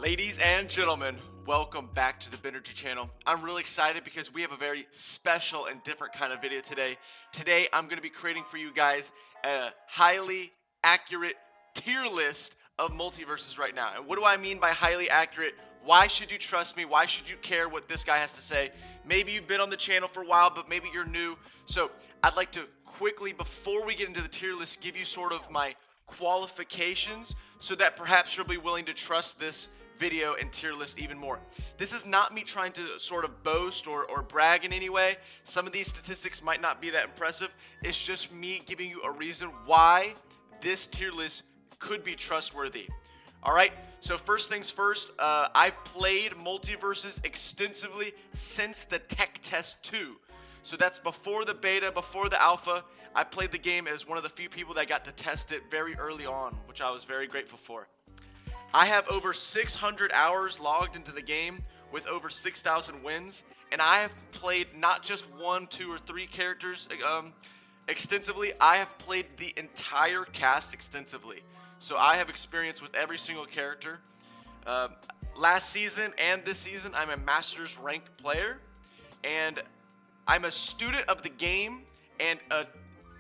Ladies and gentlemen, welcome back to the Benergy channel. I'm really excited because we have a very special and different kind of video today. Today, I'm going to be creating for you guys a highly accurate tier list of Multiversus right now. And what do I mean by highly accurate? Why should you trust me? Why should you care what this guy has to say? Maybe you've been on the channel for a while, but maybe you're new. So I'd like to quickly, before we get into the tier list, give you sort of my qualifications so that perhaps you'll be willing to trust this video and tier list even more. This is not me trying to sort of boast or brag in any way. Some of these statistics might not be that impressive. It's just me giving you a reason why this tier list could be trustworthy. All right, so first things first, I've played Multiversus extensively since the Tech Test 2. So that's before the beta, before the alpha. I played the game as one of the few people that got to test it very early on, which I was very grateful for. I have over 600 hours logged into the game with over 6,000 wins, and I have played not just 1, 2, or 3 characters extensively. I have played the entire cast extensively. So I have experience with every single character. Last season and this season, I'm a Masters ranked player, and I'm a student of the game, and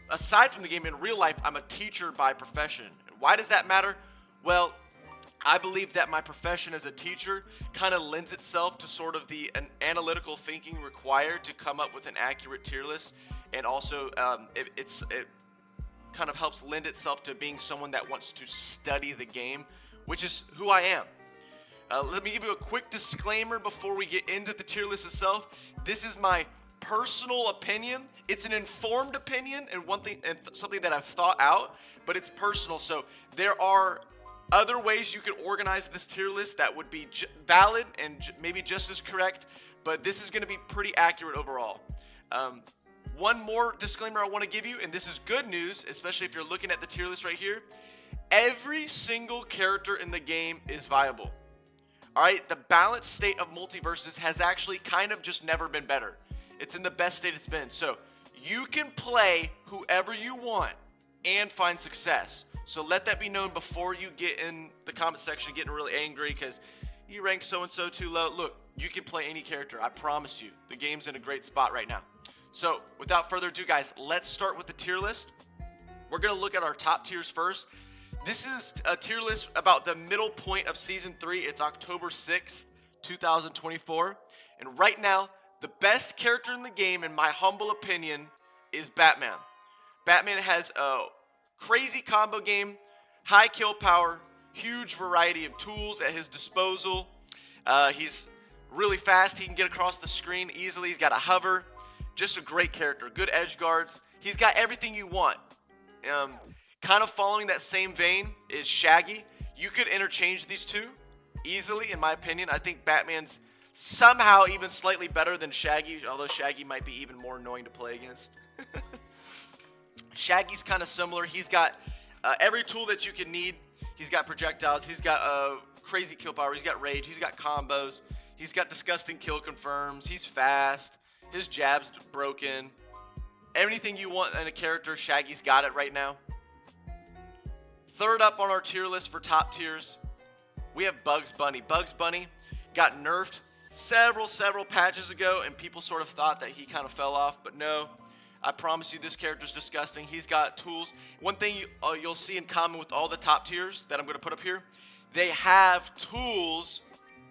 aside from the game in real life, I'm a teacher by profession. Why does that matter? Well, I believe that my profession as a teacher kind of lends itself to sort of the analytical thinking required to come up with an accurate tier list, and also it kind of helps lend itself to being someone that wants to study the game, which is who I am. Let me give you a quick disclaimer before we get into the tier list itself. This is my personal opinion. It's an informed opinion and something that I've thought out, but it's personal. So there are other ways you could organize this tier list that would be valid and maybe just as correct, but this is going to be pretty accurate overall. One more disclaimer I want to give you, and this is good news, especially if you're looking at the tier list right here. Every single character in the game is viable. All right, the balanced state of Multiversus has actually kind of just never been better. It's in the best state it's been. So you can play whoever you want and find success. So let that be known before you get in the comment section getting really angry because you rank so-and-so too low. Look, you can play any character. I promise you. The game's in a great spot right now. So without further ado, guys, let's start with the tier list. We're going to look at our top tiers first. This is a tier list about the middle point of Season 3. It's October 6th, 2024. And right now, the best character in the game, in my humble opinion, is Batman. Batman has a crazy combo game, high kill power, huge variety of tools at his disposal. He's really fast. He can get across the screen easily. He's got a hover. Just a great character. Good edge guards. He's got everything you want. Kind of following that same vein is Shaggy. You could interchange these two easily, in my opinion. I think Batman's somehow even slightly better than Shaggy, although Shaggy might be even more annoying to play against. Shaggy's kind of similar. He's got every tool that you can need. He's got projectiles. He's got crazy kill power. He's got rage. He's got combos. He's got disgusting kill confirms. He's fast. His jab's broken. Anything you want in a character, Shaggy's got it right now. Third up on our tier list for top tiers, we have Bugs Bunny. Bugs Bunny got nerfed several patches ago, and people sort of thought that he kind of fell off, but no. I promise you this character's disgusting. He's got tools. One thing you'll see in common with all the top tiers that I'm going to put up here, they have tools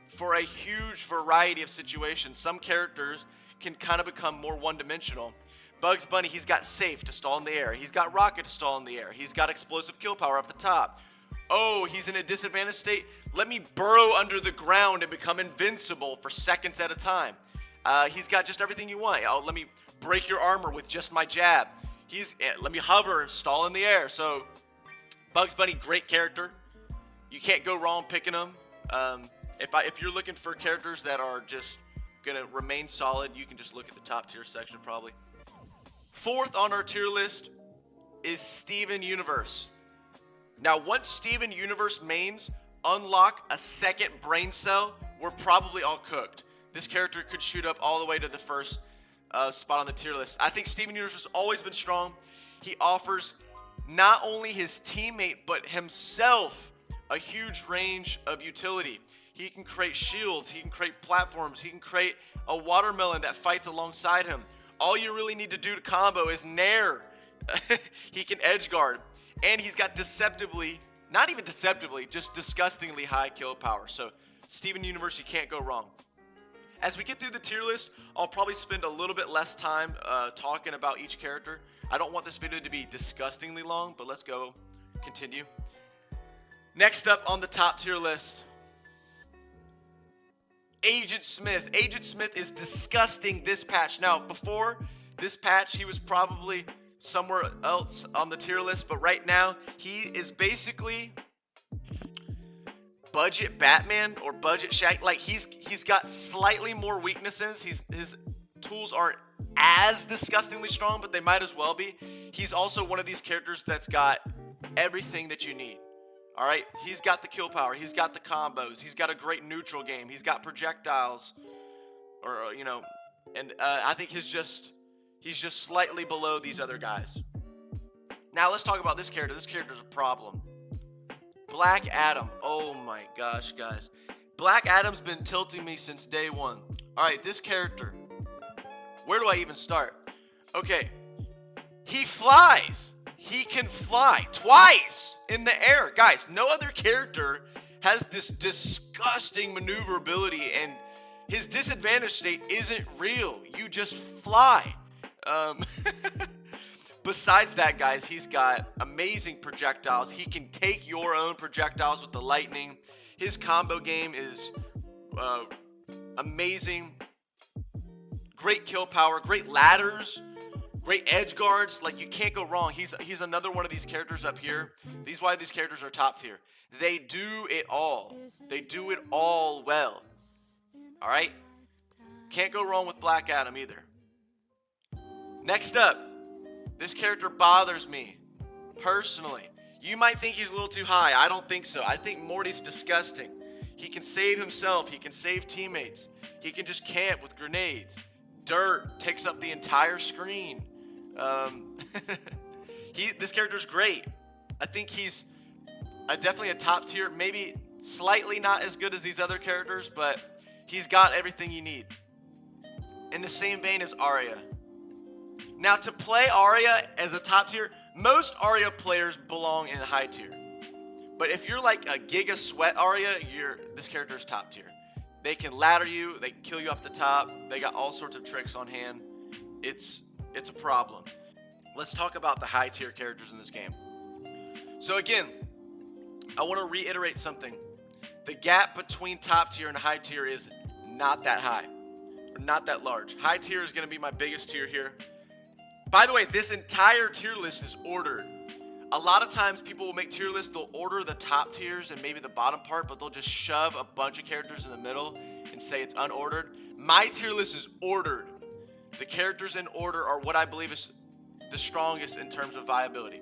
for a huge variety of situations. Some characters can kind of become more one-dimensional. Bugs Bunny, he's got safe to stall in the air. He's got rocket to stall in the air. He's got explosive kill power up the top. Oh, he's in a disadvantaged state. Let me burrow under the ground and become invincible for seconds at a time. He's got just everything you want. Let me break your armor with just my jab. Let me hover and stall in the air. So Bugs Bunny, great character. You can't go wrong picking him. If you're looking for characters that are just gonna remain solid, you can just look at the top tier section probably. Fourth on our tier list is Steven Universe. Now, once Steven Universe mains unlock a second brain cell, we're probably all cooked. This character could shoot up all the way to the first spot on the tier list. I think Steven Universe has always been strong. He offers not only his teammate, but himself a huge range of utility. He can create shields. He can create platforms. He can create a watermelon that fights alongside him. All you really need to do to combo is nair. He can edge guard. And he's got deceptively, not even deceptively, just disgustingly high kill power. So Steven Universe, you can't go wrong. As we get through the tier list, I'll probably spend a little bit less time talking about each character. I don't want this video to be disgustingly long, but let's go continue. Next up on the top tier list, Agent Smith. Agent Smith is disgusting this patch. Now, before this patch, he was probably somewhere else on the tier list, but right now, he is basically budget Batman or budget Shaq. Like, he's got slightly more weaknesses. His tools aren't as disgustingly strong, but they might as well be. He's also one of these characters that's got everything that you need. All right, he's got the kill power, he's got the combos, he's got a great neutral game, he's got projectiles, or you know, and I think he's just slightly below these other guys. Now let's talk about this character. This character's a problem. Black Adam. Oh my gosh, guys, Black Adam's been tilting me since day one. All right, this character. Where do I even start? Okay, he flies. He can fly twice in the air. Guys, no other character has this disgusting maneuverability, and his disadvantage state isn't real. You just fly. Besides that, guys, he's got amazing projectiles. He can take your own projectiles with the lightning. His combo game is amazing. Great kill power, great ladders. Great edge guards, like you can't go wrong. He's another one of these characters up here. These why these characters are top tier. They do it all. They do it all well. All right? Can't go wrong with Black Adam either. Next up, this character bothers me personally. You might think he's a little too high. I don't think so. I think Morty's disgusting. He can save himself. He can save teammates. He can just camp with grenades. Dirt takes up the entire screen. This character's great. I think he's definitely a top tier, maybe slightly not as good as these other characters, but he's got everything you need. In the same vein as Arya. Now, to play Arya as a top tier, most Arya players belong in high tier. But if you're like a Giga Sweat Arya, this character's top tier. They can ladder you, they can kill you off the top, they got all sorts of tricks on hand. It's a problem. Let's talk about the high tier characters in this game. So again, I want to reiterate something. The gap between top tier and high tier is not that high, or not that large. High tier is going to be my biggest tier here. By the way, this entire tier list is ordered. A lot of times people will make tier lists, they'll order the top tiers and maybe the bottom part, but they'll just shove a bunch of characters in the middle and say it's unordered. My tier list is ordered. The characters in order are what I believe is the strongest in terms of viability.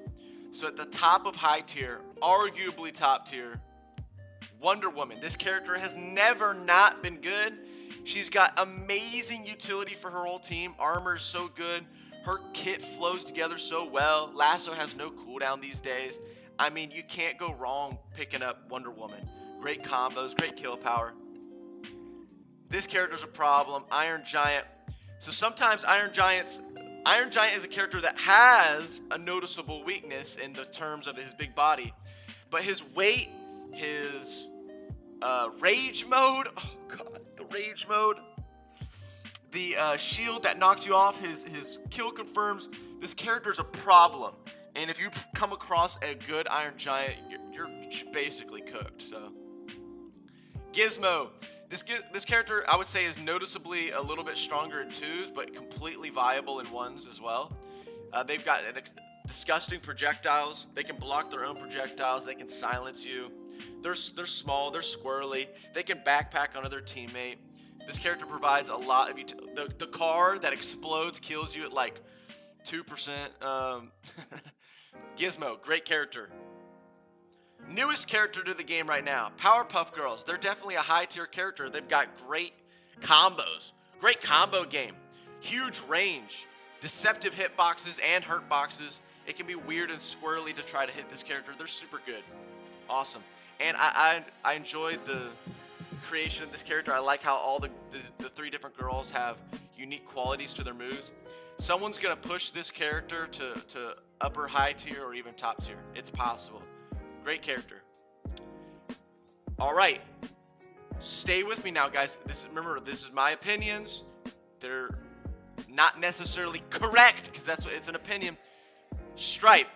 So at the top of high tier, arguably top tier, Wonder Woman. This character has never not been good. She's got amazing utility for her whole team. Armor is so good. Her kit flows together so well. Lasso has no cooldown these days. I mean, you can't go wrong picking up Wonder Woman. Great combos, great kill power. This character's a problem. Iron Giant. So sometimes Iron Giant is a character that has a noticeable weakness in the terms of his big body. But his weight, his rage mode, oh god, the rage mode. The shield that knocks you off, his kill confirms. This character's a problem. And if you come across a good Iron Giant, you're basically cooked. So, Gizmo. This character, I would say, is noticeably a little bit stronger in 2s, but completely viable in 1s as well. They've got disgusting projectiles. They can block their own projectiles. They can silence you. They're small. They're squirrely. They can backpack on their teammate. This character provides a lot of the car that explodes kills you at like 2%. Gizmo, great character. Newest character to the game right now, Powerpuff Girls. They're definitely a high tier character. They've got great combos, great combo game, huge range, deceptive hitboxes and hurt boxes. It can be weird and squirrely to try to hit this character. They're super good, awesome, and I enjoyed creation of this character. I like how all the 3 different girls have unique qualities to their moves. Someone's gonna push this character to upper high tier or even top tier. It's possible. Great character. All right, stay with me now, guys. Remember, this is my opinions. They're not necessarily correct because it's an opinion. Stripe.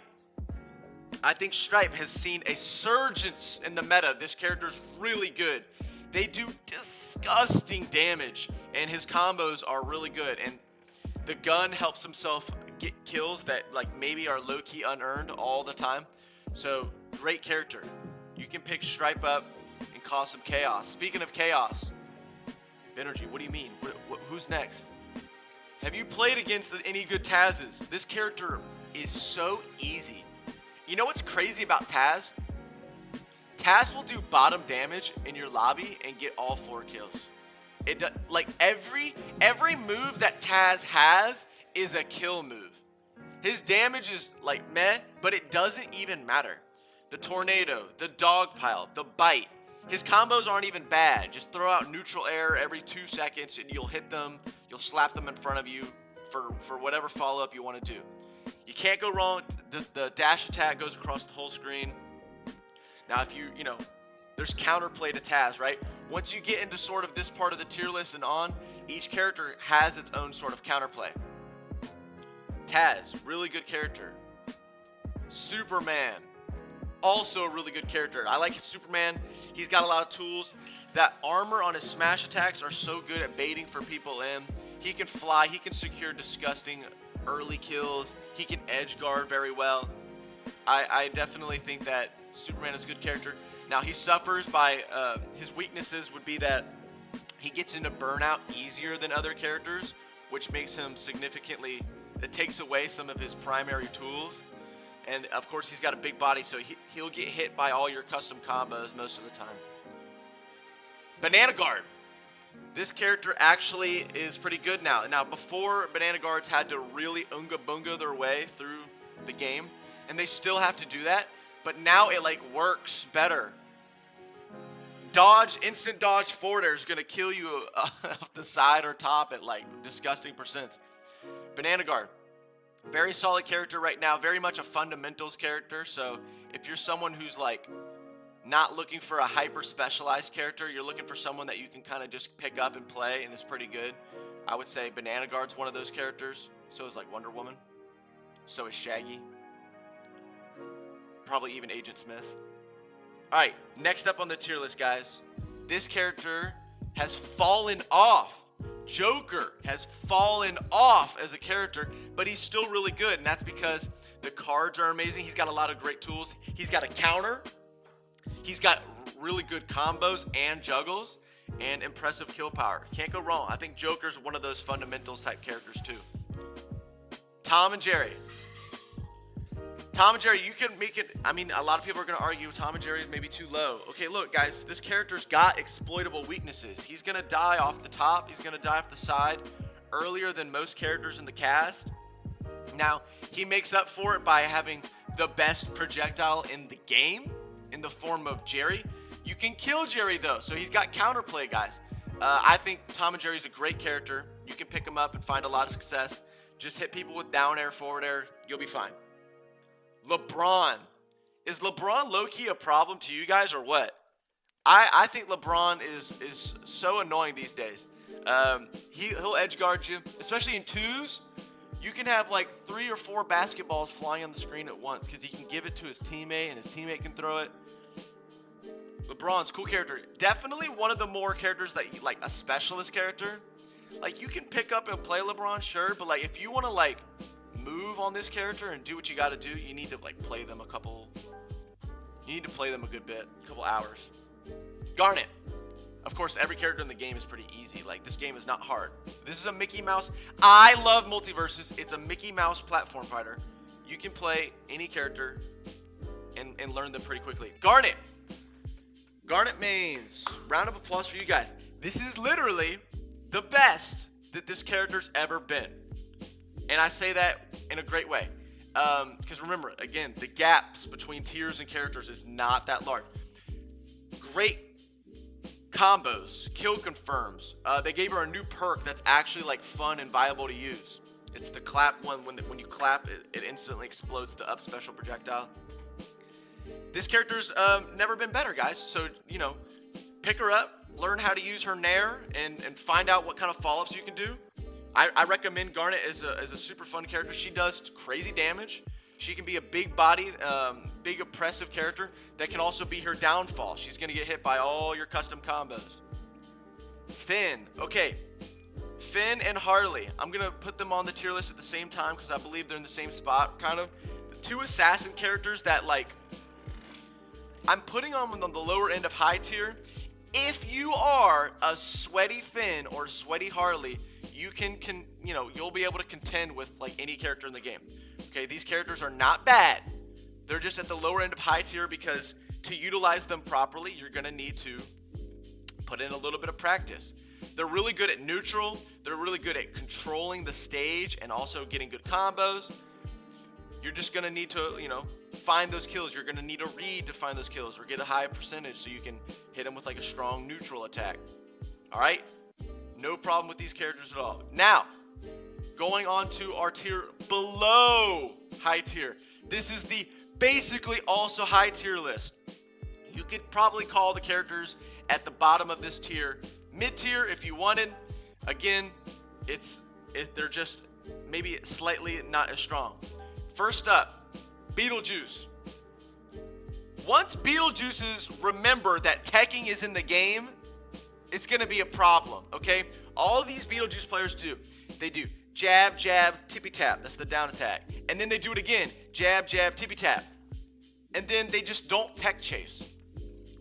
I think Stripe has seen a surge in the meta. This character's really good. They do disgusting damage, and his combos are really good. And the gun helps himself get kills that like maybe are low-key unearned all the time. So great character. You can pick Stripe up and cause some chaos. Speaking of chaos, Benergy, what do you mean? Who's next? Have you played against any good Taz's? This character is so easy. You know what's crazy about Taz? Taz will do bottom damage in your lobby and get all 4 kills. It does, like every move that Taz has is a kill move. His damage is like meh, but it doesn't even matter. The tornado, the dog pile, the bite. His combos aren't even bad. Just throw out neutral air every 2 seconds and you'll hit them. You'll slap them in front of you for whatever follow-up you want to do. You can't go wrong. The dash attack goes across the whole screen. Now, if you know, there's counterplay to Taz, right? Once you get into sort of this part of the tier list and on, each character has its own sort of counterplay. Taz, really good character. Superman, also a really good character. I like his Superman. He's got a lot of tools. That armor on his smash attacks are so good at baiting for people in. He can fly. He can secure disgusting early kills. He can edge guard very well. I definitely think that Superman is a good character. Now, he suffers by, his weaknesses would be that he gets into burnout easier than other characters, which makes him significantly, it takes away some of his primary tools. And of course, he's got a big body, so he'll get hit by all your custom combos most of the time. Banana Guard. This character actually is pretty good now. Now, before, Banana Guards had to really unga bunga their way through the game, and they still have to do that, but now it like works better. Dodge, instant dodge forward air is gonna kill you off the side or top at like disgusting percents. Banana Guard, very solid character right now, very much a fundamentals character. So if you're someone who's like not looking for a hyper specialized character, you're looking for someone that you can kind of just pick up and play and it's pretty good, I would say Banana Guard's one of those characters. So is like Wonder Woman. So is Shaggy. Probably even Agent Smith. Alright, next up on the tier list, guys. This character has fallen off. Joker has fallen off as a character, but he's still really good, and that's because the cards are amazing. He's got a lot of great tools. He's got a counter. He's got really good combos and juggles and impressive kill power. Can't go wrong. I think Joker's one of those fundamentals type characters too. Tom and Jerry. Tom and Jerry, you can make it, I mean, a lot of people are going to argue Tom and Jerry is maybe too low. Okay, look, guys, this character's got exploitable weaknesses. He's going to die off the top. He's going to die off the side earlier than most characters in the cast. Now, he makes up for it by having the best projectile in the game in the form of Jerry. You can kill Jerry, though, so he's got counterplay, guys. I think Tom and Jerry's a great character. You can pick him up and find a lot of success. Just hit people with down air, forward air. You'll be fine. LeBron. Is LeBron low-key a problem to you guys or what? I think LeBron is so annoying these days. He'll edge guard you, especially in twos. You can have like 3 or 4 basketballs flying on the screen at once because he can give it to his teammate and his teammate can throw it. LeBron's cool character. Definitely one of the more characters that you like, a specialist character. Like you can pick up and play LeBron, sure, but like if you want to like move on this character and do what you got to do, you need to like play them a good bit, a couple hours. Garnet. Of course, every character in the game is pretty easy. Like this game is not hard. This is a Mickey Mouse. I love Multiversus. It's a Mickey Mouse platform fighter. You can play any character and learn them pretty quickly. Garnet. Garnet mains. Round of applause for you guys. This is literally the best that this character's ever been. And I say that in a great way. Because remember, again, the gaps between tiers and characters is not that large. Great Combos, kill confirms. They gave her a new perk that's actually like fun and viable to use. It's the clap one. When you clap, it instantly explodes the up special projectile. This character's never been better, guys. So, you know, pick her up, learn how to use her Nair, and find out what kind of follow-ups you can do. I recommend Garnet as a super fun character. She does crazy damage. She can be a big body, big oppressive character that can also be her downfall. She's going to get hit by all your custom combos. Finn. Okay. Finn and Harley. I'm going to put them on the tier list at the same time because I believe they're in the same spot, kind of. The two assassin characters that, like, I'm putting them on the lower end of high tier. If you are a sweaty Finn or sweaty Harley, you you'll be able to contend with like any character in the game. Okay, these characters are not bad. They're just at the lower end of high tier because to utilize them properly, you're gonna need to put in a little bit of practice. They're really good at neutral. They're really good at controlling the stage and also getting good combos. You're just gonna need to, find those kills. You're gonna need a read to find those kills or get a high percentage so you can hit them with like a strong neutral attack. All right, no problem with these characters at all. Now, going on to our tier below high tier. This is the basically also high tier list. You could probably call the characters at the bottom of this tier mid tier if you wanted. Again, they're just maybe slightly not as strong. First up, Beetlejuice. Once Beetlejuices remember that teching is in the game, it's going to be a problem, okay? All these Beetlejuice players they do jab, jab, tippy tap. That's the down attack. And then they do it again, jab, jab, tippy tap. And then they just don't tech chase.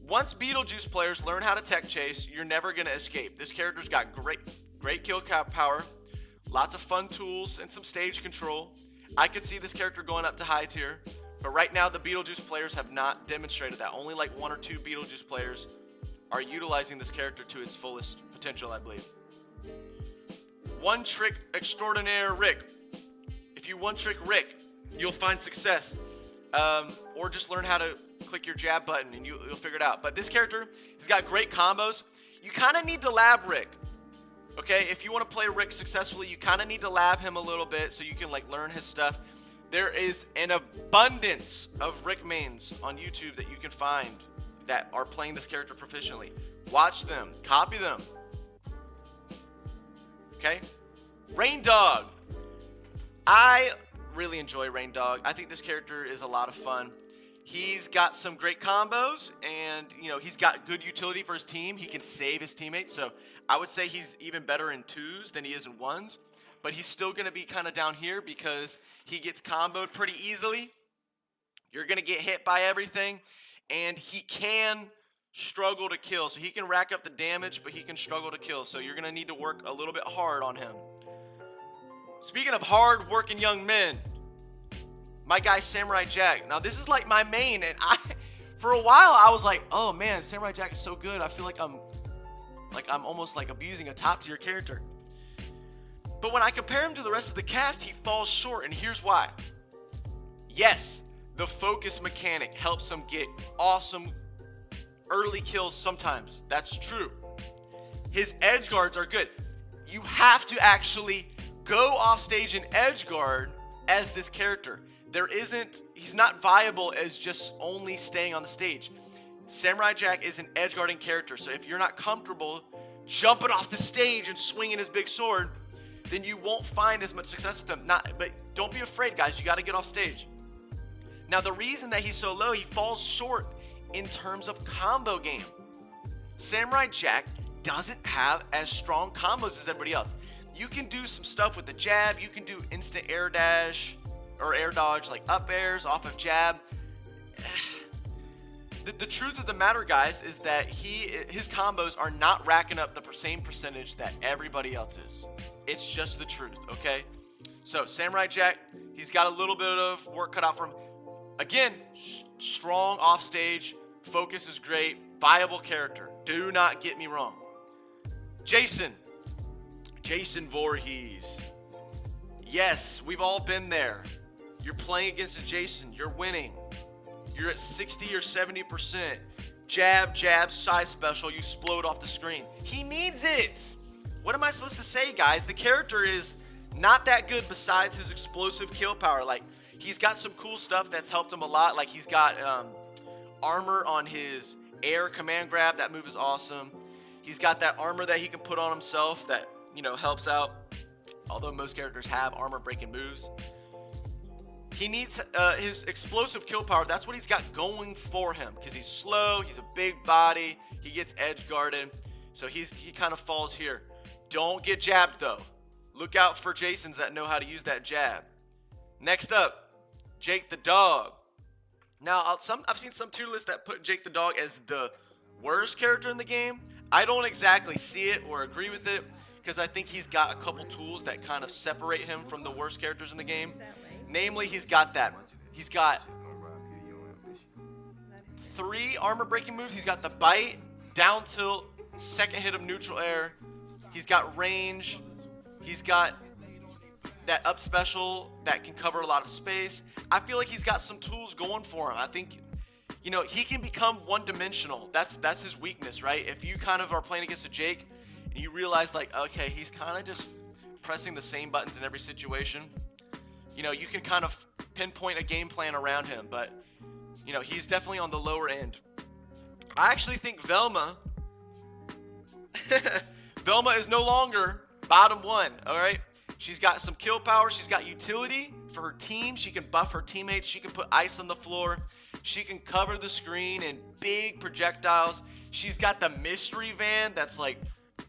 Once Beetlejuice players learn how to tech chase, you're never going to escape. This character's got great kill power, lots of fun tools, and some stage control. I could see this character going up to high tier, but right now the Beetlejuice players have not demonstrated that. Only like 1 or 2 Beetlejuice players are utilizing this character to its fullest potential, I believe. One trick extraordinaire Rick. If you one trick Rick, you'll find success. Or just learn how to click your jab button and you'll figure it out. But this character, he's got great combos. You kind of need to lab Rick. Okay, if you want to play Rick successfully, you kind of need to lab him a little bit so you can like learn his stuff. There is an abundance of Rick mains on YouTube that you can find that are playing this character proficiently. Watch them, copy them. Okay, Rain Dog. I really enjoy Rain Dog. I think this character is a lot of fun. He's got some great combos, and he's got good utility for his team. He can save his teammates, so I would say he's even better in 2s than he is in 1s. But he's still going to be kind of down here because he gets comboed pretty easily. You're going to get hit by everything, and he can struggle to kill. So he can rack up the damage, but he can struggle to kill. So you're going to need to work a little bit hard on him. Speaking of hard-working young men, my guy Samurai Jack. Now this is like my main, and for a while I was like, oh man, Samurai Jack is so good. I feel like I'm almost like abusing a top tier character. But when I compare him to the rest of the cast, he falls short, and here's why. Yes, the focus mechanic helps him get awesome early kills sometimes. That's true. His edge guards are good. You have to actually go off stage and edge guard as this character. He's not viable as just only staying on the stage. Samurai Jack is an edge guarding character, so if you're not comfortable jumping off the stage and swinging his big sword, then you won't find as much success with him. But don't be afraid, guys. You got to get off stage. Now, the reason that he's so low, he falls short in terms of combo game. Samurai Jack doesn't have as strong combos as everybody else. You can do some stuff with the jab. You can do instant air dash or air dodge, like up airs off of jab. The truth of the matter, guys, is that his combos are not racking up the same percentage that everybody else is. It's just the truth, okay? So Samurai Jack, he's got a little bit of work cut out for him. Again, strong off stage, focus is great, viable character. Do not get me wrong. Jason Voorhees. Yes, we've all been there. You're playing against a Jason, you're winning. You're at 60 or 70%. jab, jab, side special, you explode off the screen. He needs it. What am I supposed to say, guys? The character is not that good besides his explosive kill power. Like, he's got some cool stuff that's helped him a lot. Like, he's got armor on his air command grab. That move is awesome. He's got that armor that he can put on himself that, you know, helps out. Although most characters have armor breaking moves. He needs his explosive kill power. That's what he's got going for him. Because he's slow. He's a big body. He gets edge guarded. So he kind of falls here. Don't get jabbed, though. Look out for Jasons that know how to use that jab. Next up, Jake the Dog. Now, I've seen some tier lists that put Jake the Dog as the worst character in the game. I don't exactly see it or agree with it, because I think he's got a couple tools that kind of separate him from the worst characters in the game. Namely, he's got 3 armor breaking moves. He's got the bite, down tilt, second hit of neutral air. He's got range. He's got that up special that can cover a lot of space. I feel like he's got some tools going for him. I think, you know, he can become one-dimensional. That's his weakness, right? If you kind of are playing against a Jake and you realize, like, okay, he's kind of just pressing the same buttons in every situation, you know, you can kind of pinpoint a game plan around him. But, you know, he's definitely on the lower end. I actually think Velma Velma is no longer bottom 1, all right? She's got some kill power. She's got utility for her team. She can buff her teammates. She can put ice on the floor. She can cover the screen in big projectiles. She's got the mystery van that's like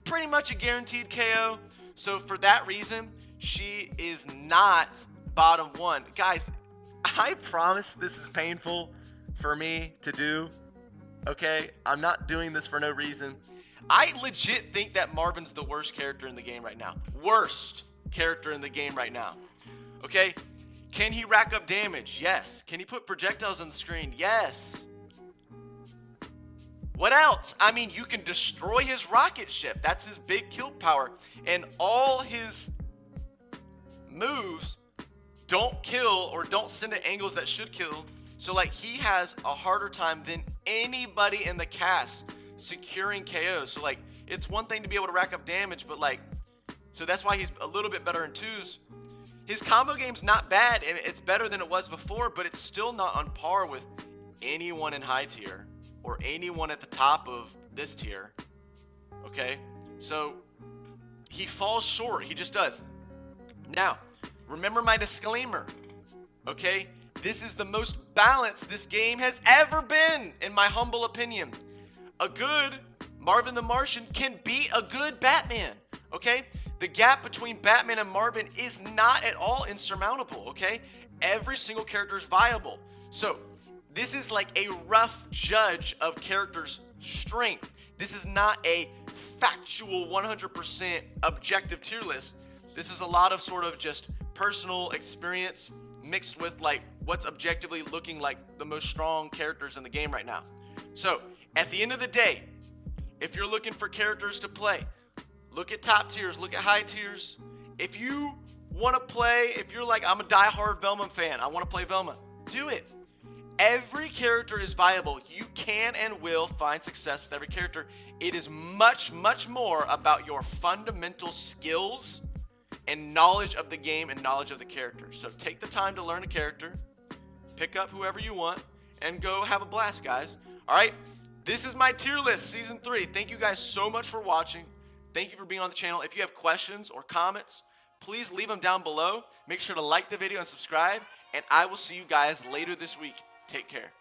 pretty much a guaranteed KO. So for that reason, she is not bottom 1. Guys, I promise this is painful for me to do, okay? I'm not doing this for no reason. I legit think that Marvin's the worst character in the game right now. Worst character in the game right now. Okay? Can he rack up damage? Yes. Can he put projectiles on the screen? Yes. What else? I mean, you can destroy his rocket ship. That's his big kill power. And all his moves don't kill or don't send at angles that should kill. So, like, he has a harder time than anybody in the cast securing KOs. So, like, it's one thing to be able to rack up damage, but, like, so that's why he's a little bit better in 2s. His combo game's not bad, and it's better than it was before, but it's still not on par with anyone in high tier or anyone at the top of this tier. Okay? So, he falls short. He just does. Now, remember my disclaimer. Okay? This is the most balanced this game has ever been, in my humble opinion. A good Marvin the Martian can beat a good Batman, okay? The gap between Batman and Marvin is not at all insurmountable, okay? Every single character is viable. So, this is like a rough judge of characters' strength. This is not a factual 100% objective tier list. This is a lot of sort of just personal experience mixed with like what's objectively looking like the most strong characters in the game right now. So, at the end of the day, if you're looking for characters to play, look at top tiers, look at high tiers. If you want to play, if you're like, I'm a diehard Velma fan, I want to play Velma, do it. Every character is viable. You can and will find success with every character. It is much, much more about your fundamental skills and knowledge of the game and knowledge of the character. So take the time to learn a character, pick up whoever you want, and go have a blast, guys. All right? This is my tier list, Season 3. Thank you guys so much for watching. Thank you for being on the channel. If you have questions or comments, please leave them down below. Make sure to like the video and subscribe, and I will see you guys later this week. Take care.